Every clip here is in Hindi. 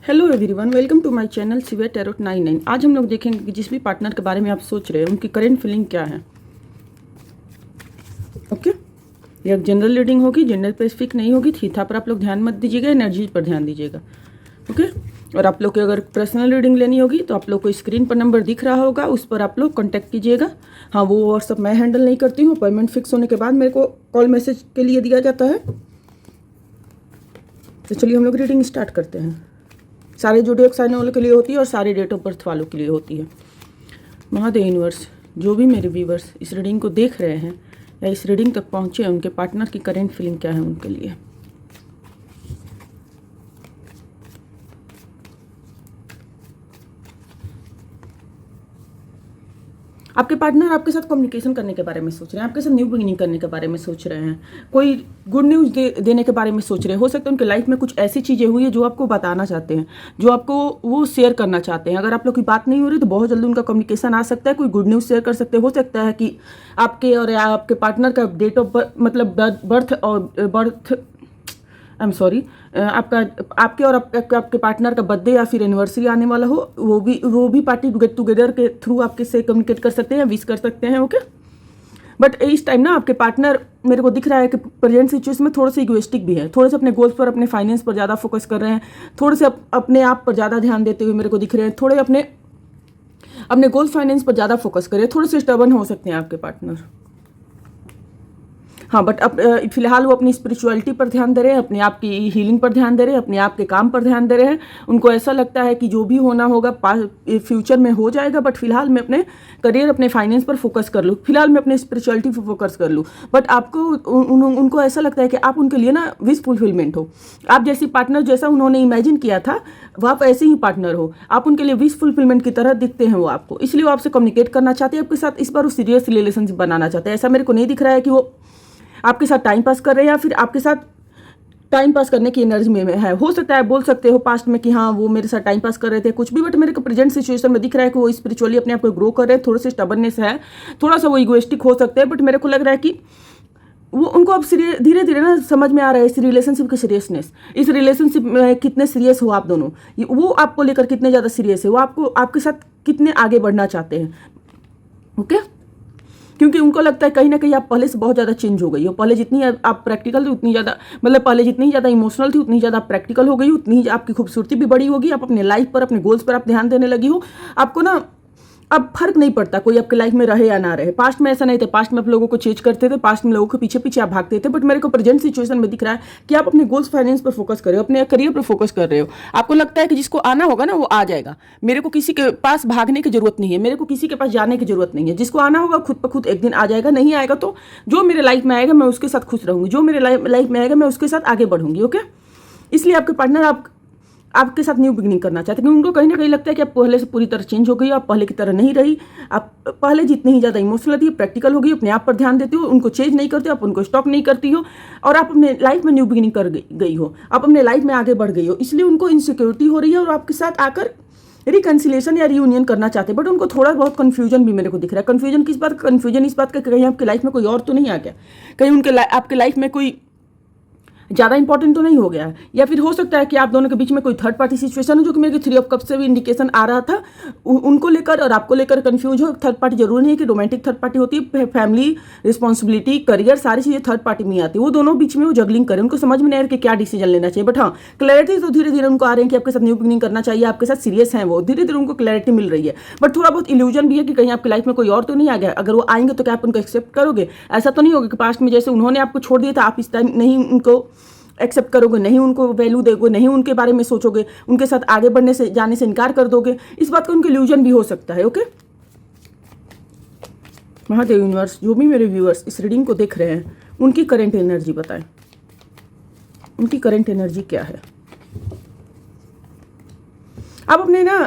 Hello everyone, welcome to my channel सिवे टैरोट 99। आज हम लोग देखेंगे कि जिस भी पार्टनर के बारे में आप सोच रहे हैं उनकी करेंट फीलिंग क्या है। ओके, ये जनरल रीडिंग होगी, जेंडर स्पेसिफिक नहीं होगी। थीथा पर आप लोग ध्यान मत दीजिएगा, एनर्जी पर ध्यान दीजिएगा। ओके, और आप लोग की अगर पर्सनल रीडिंग लेनी होगी तो आप लोग को स्क्रीन पर नंबर दिख रहा होगा, उस पर आप लोग कॉन्टैक्ट कीजिएगा। हाँ, वो व्हाट्सअप मैं हैंडल नहीं करती हूँ। अपॉइंटमेंट फिक्स होने के बाद मेरे को कॉल मैसेज के लिए दिया जाता है। तो चलिए हम लोग रीडिंग स्टार्ट करते हैं। सारे ज़ोडिएक साइन वालों के लिए होती है और सारे डेट ऑफ बर्थ वालों के लिए होती है। महादेव यूनिवर्स, जो भी मेरे व्यूवर्स इस रीडिंग को देख रहे हैं या इस रीडिंग तक पहुँचे हैं, उनके पार्टनर की करेंट फीलिंग क्या है उनके लिए। आपके पार्टनर आपके साथ कम्युनिकेशन करने के बारे में सोच रहे हैं, आपके साथ न्यू बिगिनिंग करने के बारे में सोच रहे हैं, कोई गुड न्यूज़ देने के बारे में सोच रहे हैं। हो सकता है उनके लाइफ में कुछ ऐसी चीज़ें हुई है जो आपको बताना चाहते हैं, जो आपको वो शेयर करना चाहते हैं। अगर आप लोग की बात नहीं हो रही तो बहुत जल्दी उनका कम्युनिकेशन आ सकता है, कोई गुड न्यूज़ शेयर कर सकते हैं। हो सकता है कि आपके और आपके पार्टनर का डेट ऑफ मतलब बर्थ आई एम सॉरी, आपके और आपके पार्टनर का बर्थडे या फिर एनिवर्सरी आने वाला हो, वो भी पार्टी गेट टुगेदर के थ्रू आपके से कम्युनिकेट कर सकते हैं, विश कर सकते हैं। ओके, बट इस टाइम ना आपके पार्टनर मेरे को दिख रहा है कि प्रेजेंट सिचुएशन में थोड़े से इगोइस्टिक भी है, थोड़े से अपने गोल्स पर, अपने फाइनेंस पर ज़्यादा फोकस कर रहे हैं, थोड़े से अपने आप पर ज़्यादा ध्यान देते हुए मेरे को दिख रहे हैं, थोड़े अपने गोल्स फाइनेंस पर ज़्यादा फोकस करें, थोड़े से स्टबर्न हो सकते हैं आपके पार्टनर। हाँ, बट अब फिलहाल वो अपनी स्पिरिचुअलिटी पर ध्यान दे रहे हैं, अपने आप की हीलिंग पर ध्यान दे रहे हैं, अपने आप के काम पर ध्यान दे रहे हैं। उनको ऐसा लगता है कि जो भी होना होगा फ्यूचर में हो जाएगा, बट फिलहाल मैं अपने करियर, अपने फाइनेंस पर फोकस कर लूँ, फिलहाल मैं अपने स्पिरिचुअलिटी पर फोकस कर लूँ। बट आपको उनको ऐसा लगता है कि आप उनके लिए ना विश फुलफिलमेंट हो। आप जैसी पार्टनर, जैसा उन्होंने इमेजिन किया था, वो आप ऐसे ही पार्टनर हो। आप उनके लिए विश फुलफिलमेंट की तरह दिखते हैं वो आपको, इसलिए वो आपसे कम्युनिकेट करना चाहते हैं आपके साथ। इस बार वो सीरियस रिलेशनशिप बनाना चाहते हैं। ऐसा मेरे को नहीं दिख रहा है कि वो आपके साथ टाइम पास कर रहे हैं या फिर आपके साथ टाइम पास करने की एनर्जी में है। हो सकता है बोल सकते हो पास्ट में कि हाँ वो मेरे साथ टाइम पास कर रहे थे कुछ भी, बट मेरे को प्रेजेंट सिचुएशन में दिख रहा है कि वो स्पिरिचुअली अपने आप को ग्रो कर रहे हैं। थोड़े से स्टबर्नेस है, थोड़ा सा वो इगोइस्टिक हो सकते हैं, बट मेरे को लग रहा है कि वो उनको अब धीरे धीरे ना समझ में आ रहा है इस रिलेशनशिप की सीरियसनेस, इस रिलेशनशिप में कितने सीरियस हो आप दोनों, वो आपको लेकर कितने ज़्यादा सीरियस है, वो आपके साथ कितने आगे बढ़ना चाहते हैं। ओके, क्योंकि उनको लगता है कहीं ना कहीं आप पहले से बहुत ज़्यादा चेंज हो गई हो। पहले जितनी आप प्रैक्टिकल थी उतनी ज़्यादा, मतलब पहले जितनी ज़्यादा इमोशनल थी उतनी ज़्यादा प्रैक्टिकल हो गई, उतनी ही आपकी खूबसूरती भी बड़ी होगी। आप अपने लाइफ पर, अपने गोल्स पर आप ध्यान देने लगी हो। आपको ना अब फर्क नहीं पड़ता कोई आपके लाइफ में रहे या ना रहे। पास्ट में ऐसा नहीं था, पास्ट में आप लोगों को चेंज करते थे, पास्ट में लोगों के पीछे पीछे आप भागते थे, बट मेरे को प्रेजेंट सिचुएशन में दिख रहा है कि आप अपने गोल्स फाइनेंस पर फोकस कर रहे हो, अपने करियर पर फोकस कर रहे हो। आपको लगता है कि जिसको आना होगा ना वो आ जाएगा, मेरे को किसी के पास भागने की जरूरत नहीं है, मेरे को किसी के पास जाने की जरूरत नहीं है। जिसको आना होगा खुद ब खुद एक दिन आ जाएगा, नहीं आएगा तो जो मेरे लाइफ में आएगा मैं उसके साथ खुश रहूंगी, जो मेरे लाइफ में आएगा मैं उसके साथ आगे बढ़ूंगी। ओके, इसलिए आपके पार्टनर आपके साथ न्यू बिगिनिंग करना चाहते हैं, क्योंकि उनको कहीं ना कहीं लगता है कि आप पहले से पूरी तरह चेंज हो गई, आप पहले की तरह नहीं रही। आप पहले जितनी ही ज़्यादा इमोशनल थी, प्रैक्टिकल हो गई, अपने आप पर ध्यान देती हो, उनको चेंज नहीं करते, आप उनको स्टॉप नहीं करती हो, और आप अपने लाइफ में न्यू बिगिनिंग कर गई हो, आप अपने लाइफ में आगे बढ़ गई हो। इसलिए उनको इनसिक्योरिटी हो रही है और आपके साथ आकर रिकन्सिलेशन या रियूनियन करना चाहते हैं, बट उनको थोड़ा बहुत कन्फ्यूजन भी मेरे को दिख रहा है। कन्फ्यूजन किस बात का? कन्फ्यूजन इस बात का कहीं आपकी लाइफ में कोई और तो नहीं आ गया, कहीं आपके लाइफ में कोई ज़्यादा इंपॉर्टेंट तो नहीं हो गया है, या फिर हो सकता है कि आप दोनों के बीच में कोई थर्ड पार्टी सिचुएशन हो, जो कि मेरे 3 ऑफ कप्स से भी इंडिकेशन आ रहा था। उनको लेकर और आपको लेकर कंफ्यूज हो। थर्ड पार्टी जरूरी नहीं है कि रोमांटिक थर्ड पार्टी होती है, फैमिली, रिस्पॉन्सिबिलिटी, करियर, सारी चीज़ें थर्ड पार्टी में आती है। वो दोनों बीच में वो जगलिंग करें, उनको समझ में नहीं आ रहा कि क्या डिसीजन लेना चाहिए। बट हाँ, क्लैरिटी तो धीरे धीरे उनको आ रही है कि आपके साथ न्यू बिगिनिंग करना चाहिए, आपके साथ सीरियस है, वो धीरे धीरे उनको क्लैरिटी मिल रही है। बट थोड़ा बहुत इल्यूजन भी है कि कहीं आपकी लाइफ में कोई और तो नहीं आ गया। अगर वो आएंगे तो क्या आप उनको एक्सेप्ट करोगे? ऐसा तो नहीं होगा कि पास्ट में जैसे उन्होंने आपको छोड़ दिया था आप इस टाइम नहीं उनको एक्सेप्ट करोगे, नहीं उनको वैल्यू दोगे, नहीं उनके बारे में सोचोगे, उनके साथ आगे बढ़ने से, जाने से इनकार कर दोगे। इस बात का उनके इल्यूजन भी हो सकता है। ओके, महादेव यूनिवर्स, जो भी मेरे व्यूअर्स इस रीडिंग को देख रहे हैं उनकी करंट एनर्जी बताएं, उनकी करंट एनर्जी क्या है। आप अपने ना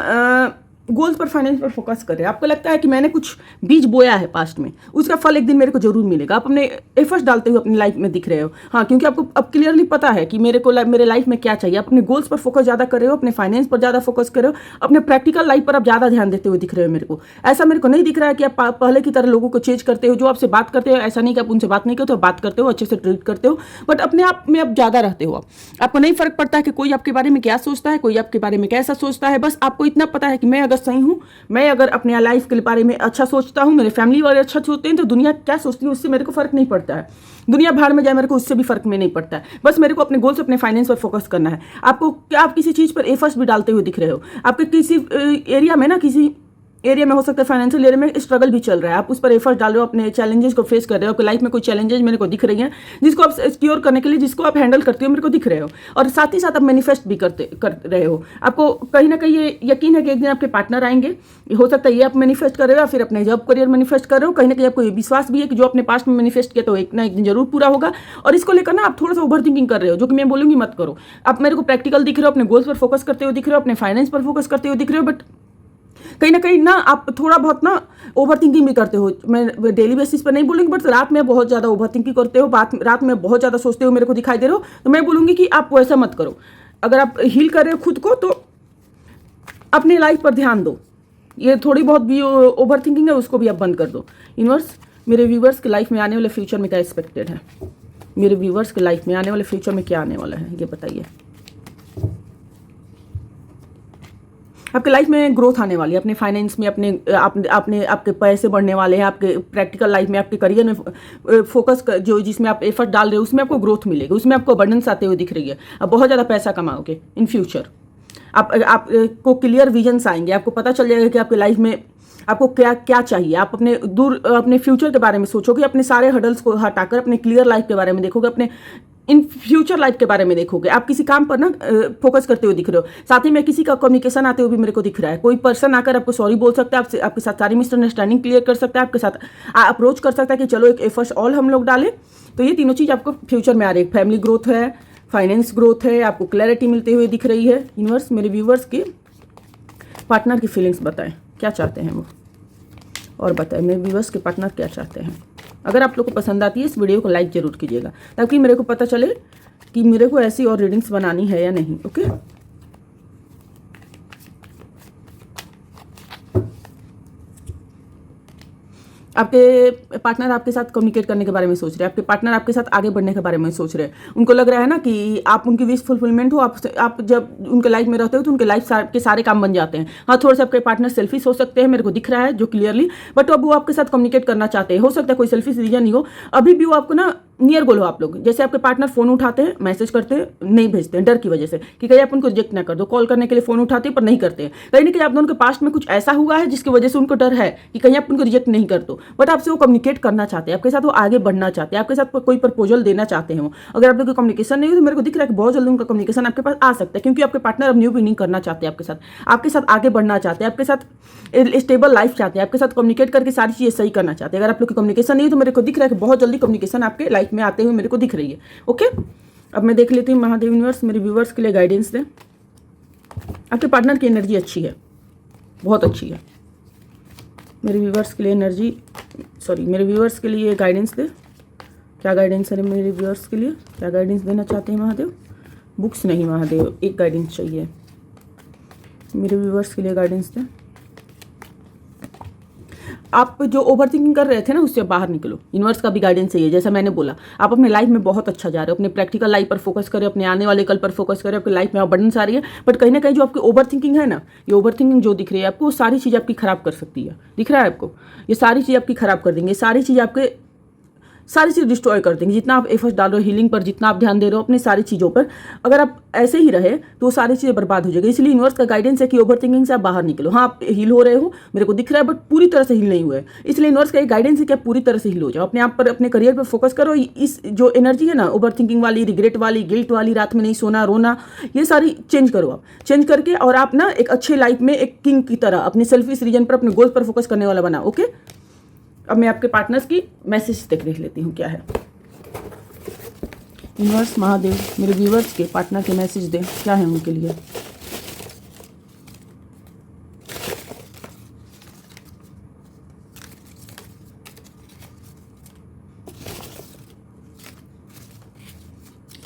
गोल्स पर, फाइनेंस पर फोकस कर रहे हैं, आपको लगता है कि मैंने कुछ बीज बोया है पास्ट में, उसका फल एक दिन मेरे को जरूर मिलेगा, आप अपने एफर्ट्स डालते हुए अपनी लाइफ में दिख रहे हो। हाँ, क्योंकि आपको अब क्लियरली पता है कि मेरे लाइफ में क्या चाहिए। अपने गोल्स पर फोकस ज़्यादा कर रहे हो, अपने फाइनेंस पर ज़्यादा फोकस कर रहे हो, अपने प्रैक्टिकल लाइफ पर आप ज़्यादा ध्यान देते हुए दिख रहे हो मेरे को। ऐसा मेरे को नहीं दिख रहा है कि आप पहले की तरह लोगों को चेंज करते हो, जो आपसे बात करते हो ऐसा नहीं कि आप उनसे बात नहीं करते हो, बात करते हो, अच्छे से ट्रीट करते हो, बट अपने आप में अब ज़्यादा रहते हो। आपको नहीं फर्क पड़ता है कि कोई आपके बारे में क्या सोचता है, कोई आपके बारे में कैसा सोचता है, बस आपको इतना पता है कि मैं अगर सही हूँ, मैं अगर अपने लाइफ के बारे में अच्छा सोचता हूँ, मेरे फैमिली वाले अच्छा सोचते हैं, तो दुनिया क्या सोचती है उससे मेरे को फर्क नहीं पड़ता है। दुनिया भाड़ में जाए मेरे को उससे भी फर्क में नहीं पड़ता है। बस मेरे को अपने गोल्स, अपने फाइनेंस पर फोकस करना है। आपको क्या, आप किसी चीज़ पर एफर्ट्स भी डालते हुए दिख रहे हो, आपके किसी एरिया में ना, किसी एरिया में हो सकता है फाइनेंशियल एरिया में स्ट्रगल भी चल रहा है, आप उस पर एफर्ट डाल रहे हो, अपने चैलेंजेस को फेस कर रहे हो। आपकी लाइफ में कोई चैलेंजेस मेरे को दिख रही हैं जिसको आप सिक्योर करने के लिए, जिसको आप हैंडल करते हो, मेरे को दिख रहे हो। और साथ ही साथ आप मैनिफेस्ट भी कर रहे हो। आपको कहीं ना कहीं ये यकीन है कि एक दिन आपके पार्टनर आएंगे, हो सकता है ये आप मैनिफेस्ट कर रहे हो, या फिर अपने जॉब करियर मैनिफेस्ट कर रहे हो। कहीं ना कहीं आपको ये विश्वास भी है कि जो अपने पास्ट में मैनिफेस्ट किया तो एक ना एक दिन जरूर पूरा होगा। और इसको लेकर ना आप थोड़ा सा ओवर थिंकिंग कर रहे हो, जो कि मैं बोलूँगी मत करो। आप मेरे को प्रैक्टिकल दिख रहे हो, अपने गोल्स पर फोकस करते हुए दिख रहे हो, अपने फाइनेंस पर फोकस करते हुए दिख रहे हो, बट कहीं ना कहीं ना आप थोड़ा बहुत ना ओवर थिंकिंग भी करते हो। मैं डेली बेसिस पर नहीं बोलूँगी, बट रात में बहुत ज़्यादा ओवर थिंकिंग करते हो, रात में बहुत ज़्यादा सोचते हो, मेरे को दिखाई दे रहे हो। तो मैं बोलूँगी कि आप वैसा मत करो। अगर आप हील कर रहे हो खुद को, तो अपनी लाइफ पर ध्यान दो। ये थोड़ी बहुत भी ओवर थिंकिंग है, उसको भी आप बंद कर दो। यूनिवर्स, मेरे व्यूवर्स की लाइफ में आने वाले फ्यूचर में क्या एक्सपेक्टेड है? मेरे व्यूवर्स की लाइफ में आने वाले फ्यूचर में क्या आने वाला है, ये बताइए। आपके लाइफ में ग्रोथ आने वाली है, अपने फाइनेंस में, आपके पैसे बढ़ने वाले हैं, आपके प्रैक्टिकल लाइफ में, आपके करियर में फोकस जो जिसमें आप एफर्ट डाल रहे हो उसमें आपको ग्रोथ मिलेगी, उसमें आपको अबंडेंस आते हुए दिख रही है। आप बहुत ज़्यादा पैसा कमाओगे इन फ्यूचर। आपको क्लियर विजन्स आएंगे, आपको पता चल जाएगा कि आपकी लाइफ में आपको क्या क्या चाहिए। आप अपने फ्यूचर के बारे में सोचोगे, अपने सारे हडल्स को हटाकर अपने क्लियर लाइफ के बारे में देखोगे, अपने इन फ्यूचर लाइफ के बारे में देखोगे। आप किसी काम पर ना फोकस करते हुए दिख रहे हो। साथ ही में किसी का कम्युनिकेशन आते हुए भी मेरे को दिख रहा है। कोई पर्सन आकर आपको सॉरी बोल सकता है, आपके साथ सारी मिसअंडरस्टैंडिंग क्लियर कर सकता है, आपके साथ अप्रोच कर सकता है कि चलो एक एफर्ट्स ऑल हम लोग डालें। तो ये तीनों चीज़ आपको फ्यूचर में आ रही है। फैमिली ग्रोथ है, फाइनेंस ग्रोथ है, आपको क्लैरिटी मिलते हुए दिख रही है। यूनिवर्स, मेरे व्यूवर्स के पार्टनर की फीलिंग्स बताएं, क्या चाहते हैं वो, और बताएं मेरे व्यूवर्स के पार्टनर क्या चाहते हैं। अगर आप लोग को पसंद आती है इस वीडियो को लाइक जरूर कीजिएगा, ताकि मेरे को पता चले कि मेरे को ऐसी और रीडिंग्स बनानी है या नहीं। ओके, आपके पार्टनर आपके साथ कम्युनिकेट करने के बारे में सोच रहे हैं, आपके पार्टनर आपके साथ आगे बढ़ने के बारे में सोच रहे हैं। उनको लग रहा है ना कि आप उनकी विश फुलफिलमेंट हो। आप जब उनके लाइफ में रहते हो तो उनके लाइफ के सारे काम बन जाते हैं। हाँ, थोड़ा सा आपके पार्टनर सेल्फिश हो सकते हैं, मेरे को दिख रहा है जो क्लियरली, बट अब वो आपके साथ कम्युनिकेट करना चाहते हैं। हो सकता है कोई सेल्फिश रीजन नहीं हो, अभी भी वो आपको ना नियर गोल हो। आप लोग जैसे आपके पार्टनर फोन उठाते हैं, मैसेज करते हैं, नहीं भेजते हैं डर की वजह से कि कहीं आप उनको रिजेक्ट ना कर दो। कॉल करने के लिए फोन उठाते हैं पर नहीं करते हैं। कहीं ना कहीं आप दोनों के पास्ट में कुछ ऐसा हुआ है जिसकी वजह से उनको डर है कि कहीं आप उनको रिजेक्ट नहीं कर दो, बट आपसे वो कम्युनिकेट करना चाहते हैं, आपके साथ वो आगे बढ़ना चाहते हैं, आपके साथ कोई प्रपोजल देना चाहते हैं वो। अगर आप लोग का कम्युनिकेशन नहीं हो तो मेरे को दिख रहा है कि बहुत जल्दी उनका कम्युनिकेशन आपके पास आ सकता है, क्योंकि आपके पार्टनर अब न्यू बिगिनिंग करना चाहते हैं आपके साथ आगे बढ़ना चाहते हैं, आपके साथ स्टेबल लाइफ चाहते हैं, आपके साथ कम्युनिकेट करके सारी चीज़ें सही करना चाहते हैं। अगर आप लोग की कम्युनिकेशन नहीं हो तो मेरे को दिख रहा है कि बहुत जल्दी कम्युनिकेशन आपके लाइफ में आते हुए मेरे को दिख रही है। ओके, अब मैं देख लेती हूँ महादेव यूनिवर्स मेरे व्यूवर्स के लिए गाइडेंस दें। आपके पार्टनर की एनर्जी अच्छी है, बहुत अच्छी है। मेरे व्यूवर्स के लिए मेरे व्यूवर्स के लिए गाइडेंस दे। क्या गाइडेंस है मेरे व्यूवर्स के लिए, क्या गाइडेंस देना चाहते हैं महादेव? बुक्स नहीं महादेव, एक गाइडेंस चाहिए मेरे व्यूवर्स के लिए, गाइडेंस दें। आप जो ओवर थिंकिंग कर रहे थे ना उससे बाहर निकलो। यूनिवर्स का भी गाइडेंस चाहिए। जैसा मैंने बोला, आप अपने लाइफ में बहुत अच्छा जा रहे हो, अपने प्रैक्टिकल लाइफ पर फोकस करें, अपने आने वाले कल पर फोकस करें। आपकी लाइफ में अबंडेंस आ रही है, बट कहीं ना कहीं जो आपकी ओवर थिंकिंग है ना, ये ओवर थिंकिंग जो दिख रही है आपको, वो सारी चीज़ आपकी खराब कर सकती है। दिख रहा है आपको? ये सारी चीज़ आपकी खराब कर देंगे, सारी चीज़ डिस्ट्रॉय कर देंगे। जितना आप एफर्ट डाल रहे हो हीलिंग पर, जितना आप ध्यान दे रहे हो अपनी सारी चीज़ों पर, अगर आप ऐसे ही रहे तो वो सारी चीज़ें बर्बाद हो जाएगी। इसलिए यूनिवर्स का गाइडेंस है कि ओवर थिंकिंग से आप बाहर निकलो। हाँ, आप हील हो रहे हो, मेरे को दिख रहा है, बट पूरी तरह से हील नहीं हुए। इसलिए यूनिवर्स का एक गाइडेंस है कि आप पूरी तरह से हील हो जाओ, अपने आप पर, अपने करियर पर फोकस करो। इस जो एनर्जी है ना ओवर थिंकिंग वाली, रिग्रेट वाली, गिल्ट वाली, रात में नहीं सोना, रोना, ये सारी चेंज करो। आप चेंज करके और आप ना एक अच्छे लाइफ में एक किंग की तरह अपने सेल्फिश रीजन पर, अपने गोल्स पर फोकस करने वाला बना। ओके, अब मैं आपके पार्टनर्स की मैसेज देख लेती हूँ क्या है। यूनिवर्स महादेव मेरे व्यूवर्स के पार्टनर के मैसेज दें, क्या है उनके लिए।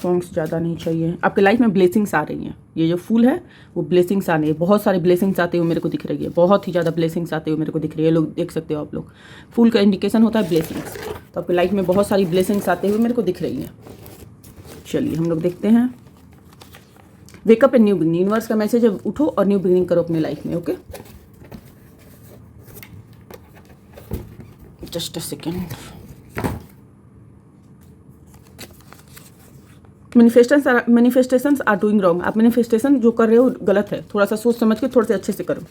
सॉन्ग्स ज़्यादा नहीं चाहिए। आपके लाइफ में ब्लेसिंग्स आ रही हैं, ये जो फूल है वो ब्लेसिंग्स आने हैं, बहुत सारे ब्लेसिंग्स आते हुए मेरे को दिख रही है, बहुत ही ज़्यादा ब्लेसिंग्स आते हुए मेरे को दिख रही है। लोग देख सकते हो आप लोग, फूल का इंडिकेशन होता है ब्लेसिंग्स, तो आपके लाइफ में बहुत सारी ब्लेसिंग्स आते हुए मेरे को दिख रही हैं। चलिए हम लोग देखते हैं। Wake up and new beginning, universe का मैसेज है उठो और न्यू बिगिनिंग करो अपने लाइफ में। Okay, just a second. Manifestations are doing wrong, आप मैनिफेस्टेशन जो कर रहे हो गलत है, थोड़ा सा सोच समझ के थोड़े से अच्छे से करो।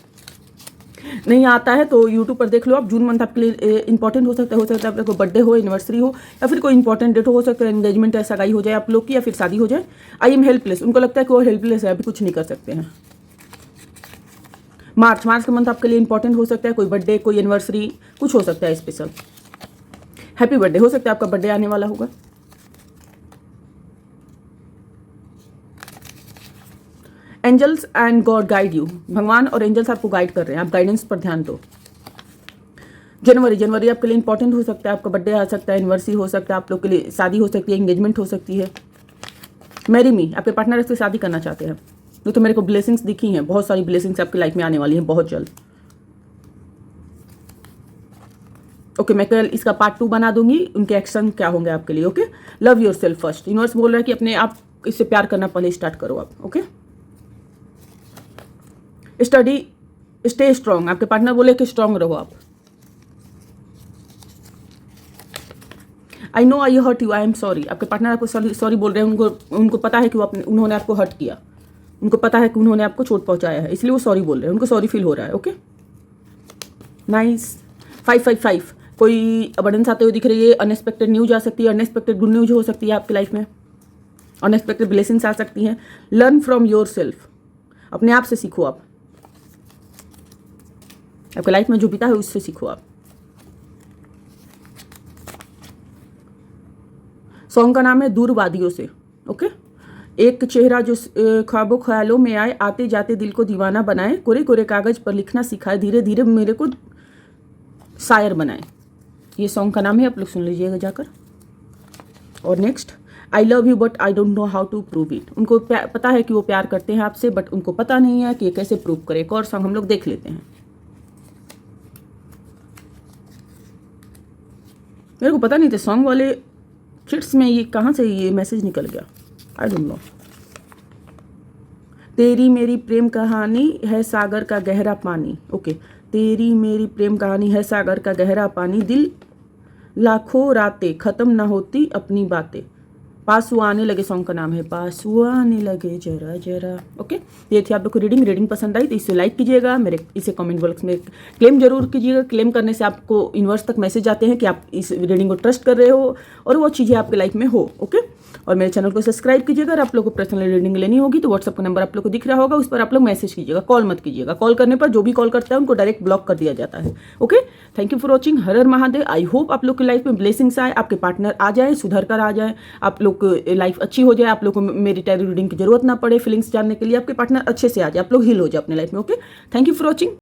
नहीं आता है तो यूट्यूब पर देख लो आप। जून मंथ आपके लिए इंपॉर्टेंट हो सकता है आप लोग को बर्थडे हो, एनिवर्सरी हो, या फिर कोई इंपॉर्टेंट डेट हो सकता है एंगेजमेंट है, सगाई हो जाए आप लोग की, या फिर शादी हो जाए। आई एम हेल्पलेस, उनको लगता है कि वो हेल्पलेस है, अभी कुछ नहीं कर सकते हैं। मार्च का मंथ आपके लिए इंपॉर्टेंट हो सकता है, कोई बर्थडे, कोई एनिवर्सरी, कुछ हो सकता है स्पेशल। हैप्पी बर्थडे, हो सकता है आपका बर्थडे आने वाला होगा। Angels and God guide you, भगवान और एंजल्स आपको गाइड कर रहे हैं, आप गाइडेंस पर ध्यान दो। जनवरी आपके लिए इंपॉर्टेंट हो सकता है, आपका बर्थडे आ सकता है, एनिवर्सरी हो सकता है, आप लोग के लिए शादी हो सकती है, एंगेजमेंट हो सकती है। मैरी मी, आपके पार्टनर से शादी करना चाहते हैं, तो मेरे को ब्लेसिंग्स दिखी हैं, बहुत सारी ब्लेसिंग्स आपकी लाइफ में आने वाली हैं बहुत जल्द। ओके, मैं कल इसका पार्ट 2 बना दूंगी, उनके एक्शन क्या होंगे आपके लिए। Okay, love your self first, universe बोल रहा है कि अपने आप इससे प्यार करना पहले स्टार्ट करो आप। ओके, स्टडी, स्टे स्ट्रांग, आपके पार्टनर बोले कि स्ट्रांग रहो आप। I know I hurt you, I am sorry, आपके पार्टनर आपको सॉरी बोल रहे हैं, उनको पता है कि उन्होंने आपको हर्ट किया, उनको पता है कि उन्होंने आपको चोट पहुंचाया है, इसलिए वो सॉरी बोल रहे हैं, उनको सॉरी फील हो रहा है। Okay, nice. 555, कोई अबंडेंस आते हुए दिख रही है, अनएक्सपेक्टेड न्यूज आ सकती है, अनएक्सपेक्टेड गुड न्यूज हो सकती है आपकी लाइफ में, अनएक्सपेक्टेड ब्लेसिंग्स आ सकती हैं। लर्न फ्रॉम योर सेल्फ, अपने आप से सीखो आप, आपके लाइफ में जो बीता है उससे सीखो आप। सॉन्ग का नाम है दूर वादियों से। ओके, एक चेहरा जो ख्वाबों ख्यालों में आए, आते जाते दिल को दीवाना बनाए, कोरे कोरे कागज पर लिखना सिखाए, धीरे धीरे मेरे को शायर बनाए। ये सॉन्ग का नाम है, आप लोग सुन लीजिएगा जाकर। और next, I love you but I don't know how to prove it, उनको पता है कि वो प्यार करते हैं आपसे, बट उनको पता नहीं है कि ये कैसे प्रूव करे। एक और सॉन्ग हम लोग देख लेते हैं। मेरे को पता नहीं था सॉन्ग वाले चिट्स में ये कहाँ से ये मैसेज निकल गया, आई डोंट नो। तेरी मेरी प्रेम कहानी है सागर का गहरा पानी। ओके, तेरी मेरी प्रेम कहानी है सागर का गहरा पानी, दिल लाखों रातें खत्म ना होती अपनी बातें, पास वो आने लगे सॉन्ग का नाम है, पास वो आने लगे जरा जरा। ओके, ये थी आप लोग को रीडिंग पसंद आई तो इसे लाइक कीजिएगा, मेरे इसे कमेंट बॉक्स में क्लेम जरूर कीजिएगा। क्लेम करने से आपको यूनिवर्स तक मैसेज आते हैं कि आप इस रीडिंग को ट्रस्ट कर रहे हो और वो चीज़ें आपके लाइफ में हो। ओके, और मेरे चैनल को सब्सक्राइब कीजिएगा। अगर आप लोग को पर्सनल रीडिंग लेनी होगी तो व्हाट्सअप का नंबर आप लोग को दिख रहा होगा, उस पर आप लोग मैसेज कीजिएगा, कॉल मत कीजिएगा। कॉल करने पर जो भी कॉल करता है उनको डायरेक्ट ब्लॉक कर दिया जाता है। Okay, thank you for watching. Her her Mahadev. I hope आप लोग की लाइफ में ब्लेसिंग्स आए, आपके पार्टनर आ जाए, सुधर कर आ जाए, आप लोग की लाइफ अच्छी हो जाए, आप लोग को मेरी टैरो रीडिंग की जरूरत ना पड़े, फीलिंग्स जानने के लिए आपके पार्टनर अच्छे से आ जाए, आप लोग हील हो जाए अपने लाइफ में। Okay, thank you for watching.